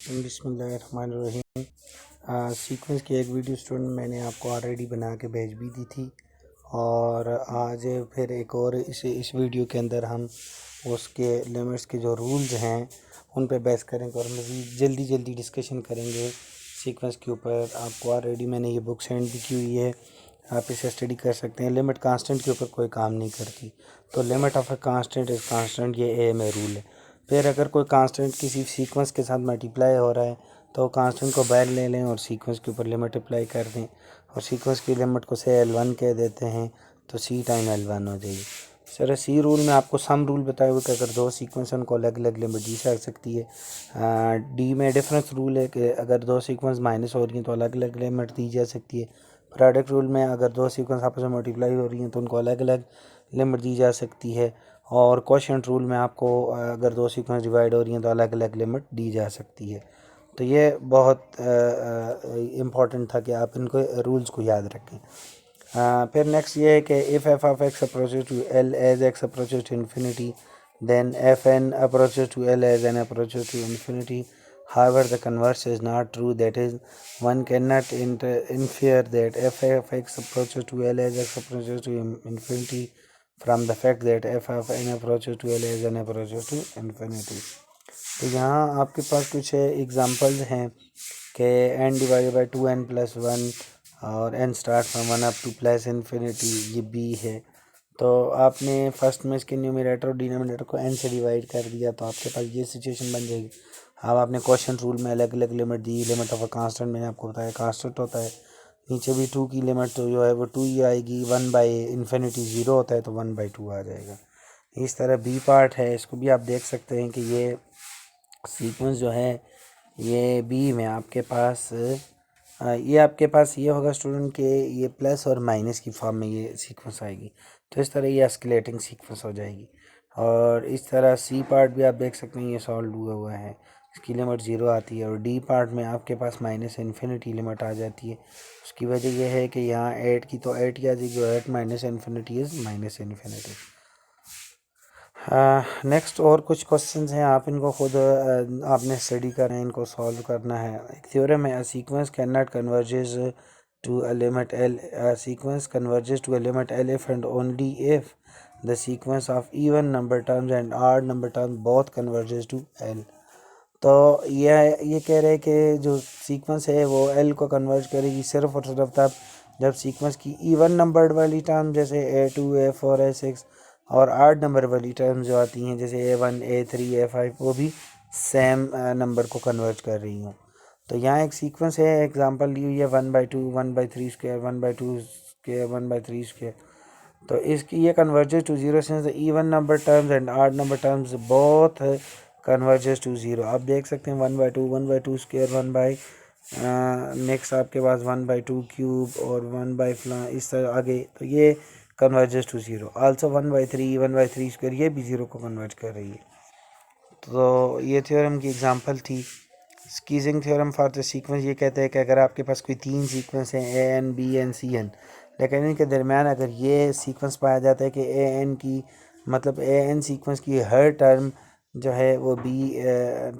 बिस्मिल्लाहिर्रहमानिर्रहीम। सीक्वेंस की एक वीडियो स्टूडेंट मैंने आपको ऑलरेडी बना के भेज भी दी थी और आज फिर एक और इस वीडियो के अंदर हम उसके लिमिट्स के जो रूल्स हैं उन पे बेस करेंगे और मज़ीद जल्दी डिस्कशन करेंगे सीक्वेंस के ऊपर। आपको ऑलरेडी मैंने ये बुक सेंड भी की हुई है, आप इसे स्टडी कर सकते हैं। लिमिट कांस्टेंट के ऊपर कोई काम नहीं करती, तो limit of a constant is constant, ये ए में रूल है। फिर अगर कोई कांस्टेंट किसी सीक्वेंस के साथ मल्टीप्लाई हो रहा है तो कांस्टेंट को बाहर ले लें और सीक्वेंस के ऊपर लिमिट अप्लाई कर दें और सीक्वेंस की लिमिट को से L1 कह देते हैं तो C टाइम L1 हो जाएगी। सर सी रूल में आपको सम रूल बताए हुए कि अगर दो सीक्वेंस हैं उनको अलग अलग लिमिट दी जा सकती है। डी में डिफरेंस रूल है कि अगर दो सीक्वेंस माइनस हो रही हैं तो अलग अलग लिमिट दी जा सकती है। प्रोडक्ट रूल में अगर दो सीक्वेंस आपस में मल्टीप्लाई हो रही हैं तो उनको अलग अलग लिमिट दी जा सकती है। और क्वोशिएंट रूल में आपको अगर दो सीक्वेंस डिवाइड हो रही हैं तो अलग अलग लिमिट दी जा सकती है। तो ये बहुत इम्पॉर्टेंट था कि आप इनको रूल्स को याद रखें। फिर नेक्स्ट ये है कि if F of X approaches to L as X approaches to infinity then F N approaches to L as N approaches to infinity. However, the converse is not true. That is, one cannot infer that f of x approaches to L as x approaches to infinity from the fact that f of n approaches to L as n approaches to infinity. तो यहाँ आपके पास कुछ examples हैं कि n divided by 2n plus 1 और n start from 1 up two plus infinity, ये b है। तो आपने फर्स्ट में इसके न्यूमरेटर और डिनोमिनेटर को n से डिवाइड कर दिया तो आपके पास ये सिचुएशन बन जाएगी। अब आपने क्वेश्चन रूल में अलग अलग limit the, limit of a constant मैंने आपको बताया कांस्टेंट होता है, नीचे भी 2 की लिमिट तो जो है वो 2 ही आएगी। 1 बाई इन्फिनिटी 0 होता है तो 1/2 आ जाएगा। इस तरह बी पार्ट है, इसको भी आप देख सकते हैं कि ये सीक्वेंस जो है ये बी में आपके पास ये होगा स्टूडेंट के ये प्लस और माइनस की फॉर्म में ये सीक्वेंस आएगी। तो इस तरह ये एस्केलेटिंग सीक्वेंस हो जाएगी। और इस तरह सी पार्ट भी आप देख सकते हैं ये सॉल्व हुआ है, इसकी लिमिट 0 आती है। और डी पार्ट में आपके पास माइनस इन्फिनिटी लिमिट आ जाती है। उसकी वजह यह है कि यहाँ 8 की तो 8 ही आ जाएगी, 8 minus infinity is minus infinity. Next और कुछ क्वेश्चंस हैं, आप इनको खुद आपने स्टडी करना है, इनको सॉल्व करना है। एक थ्योरम है, sequence can not converges to a limit L, sequence converges to a limit L if and only if the sequence of even number terms and odd number terms both converges to L. तो ये कह रहे हैं कि जो sequence है वो L को कन्वर्ज करेगी सिर्फ और सिर्फ तब जब सीक्वेंस की इवन नंबर्ड वाली टर्म जैसे A2 A4 A6 और आड नंबर वाली टर्म जो आती हैं जैसे A1 A3 A5 वो भी सेम नंबर को कन्वर्ज कर रही हूँ। तो यहाँ एक सीक्वेंस है, एग्जांपल ली हुई है 1/2 1/3 स्क्वायर 1/2 स्क्वायर 1/3 स्क्वायर। तो इसकी ये converges to zero since even number terms and odd number terms both converges to zero. आप देख सकते हैं 1/2 स्क्वायर 1 नेक्स्ट आपके पास 1/2 क्यूब और 1 फला इस तरह आगे, तो ये converges to zero. Also 1/3 square ये भी ज़ीरो को कन्वर्ज कर रही है। तो ये थ्योरम की एग्जांपल थी। स्कीजिंग थ्योरम फॉर द सीक्वेंस ये कहते हैं कि अगर आपके पास कोई 3 सीक्वेंस हैं AN BN CN, लेकिन इनके दरमियान अगर ये सीक्वेंस पाया जाता है कि AN की मतलब AN सीक्वेंस की हर टर्म जो है वो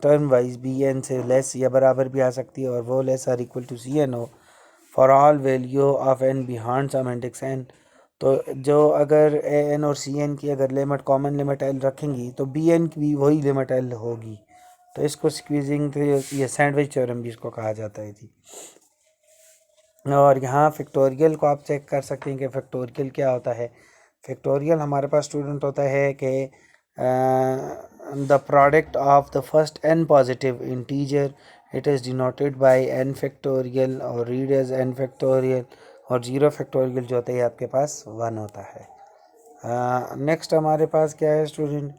टर्म वाइज BN से लेस या बराबर भी आ सकती है और वो less or equal to CN हो for all value of n behind some index n। तो जो अगर AN और CN की अगर लिमिट कॉमन लिमिट L रखेंगी तो BN की भी वही लिमिट L होगी। तो इसको स्क्वीजिंग या सैंडविच थ्योरम भी इसको कहा जाता है थी। और यहाँ फैक्टोरियल को आप चेक कर सकते हैं कि फैक्टोरियल क्या होता है। फैक्टोरियल हमारे पास स्टूडेंट होता है कि the product of the first n positive integer it is denoted by n factorial और रीड एज n फैक्टोरियल, और 0 फैक्टोरियल जो होता है आपके पास 1 होता है। नेक्स्ट हमारे पास क्या है स्टूडेंट,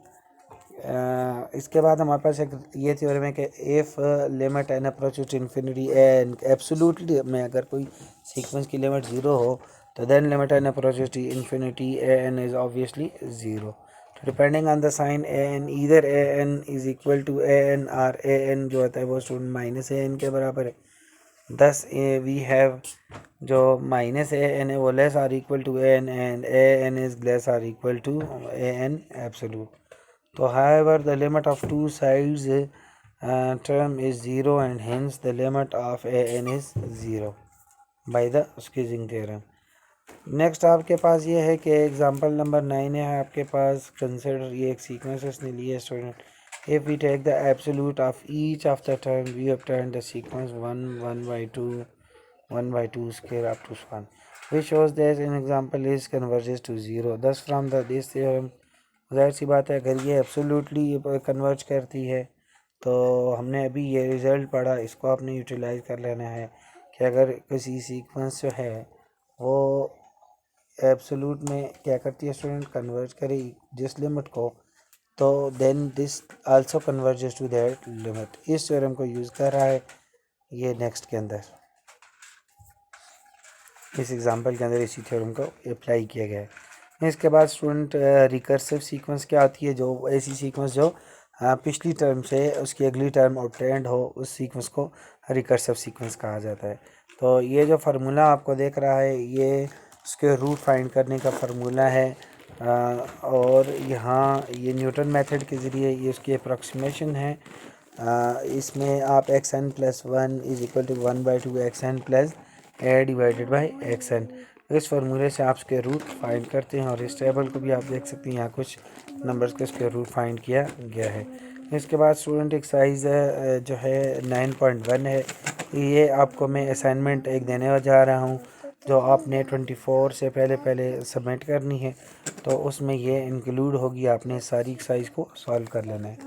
इसके बाद हमारे पास एक ये थ्योरम है कि if limit N approaches to infinity N absolutely में अगर कोई सीक्वेंस की लिमिट 0 हो तो then limit N approaches to infinity N is obviously 0। तो depending on the sign N either N is equal to N और एन जो होता है वो स्टूडेंट माइनस एन के बराबर है। दस वी हैव जो माइनस एन है वो less or equal to N and N is less or equal to N absolute. तो however the limit of two sides term is 0 and hence the limit of an is 0 by the squeezing theorem. Next आपके पास ये है कि example number 9 है आपके पास. Consider, ये एक sequence उसने लिया student. If we take the absolute of each of the term we obtain the sequence 1/2 square up to 1 which shows that an example is converges to 0. thus from this theorem, ज़ाहिर सी बात है अगर ये absolutely converge करती है तो हमने अभी ये रिज़ल्ट पढ़ा, इसको आपने यूटिलाइज कर लेना है कि अगर किसी सीक्वेंस जो है वो एब्सोल्यूट में क्या करती है स्टूडेंट, कन्वर्ज करे जिस लिमिट को, तो then this also converges to that limit. इस थ्योरम को यूज़ कर रहा है ये नेक्स्ट के अंदर, इस एग्जांपल के अंदर इसी थ्योरम को अप्लाई किया गया है. इसके बाद स्टूडेंट रिकर्सिव सीक्वेंस क्या आती है, जो ऐसी सीक्वेंस जो पिछली टर्म से उसकी अगली टर्म ऑब्टेंड हो, उस सीक्वेंस को रिकर्सिव सीक्वेंस कहा जाता है. तो ये जो फार्मूला आपको देख रहा है ये उसके रूट फाइंड करने का फार्मूला है. और यहाँ ये न्यूटन मेथड के ज़रिए ये उसकी अप्रॉक्सीमेशन है. इसमें आप xn+1 is equal to 1/2 xn plus A divided by xn, इस फार्मूले से आप उसके रूट फाइंड करते हैं. और इस टेबल को भी आप देख सकते हैं, यहाँ कुछ नंबर्स के उसके रूट फाइंड किया गया है. इसके बाद स्टूडेंट एक्सरसाइज जो है 9.1 है, ये आपको मैं असाइनमेंट एक देने जा रहा हूँ जो आपने 24 से पहले सबमिट करनी है. तो उसमें ये इंक्लूड होगी, आपने सारी एक्सरसाइज को सॉल्व कर लेना है.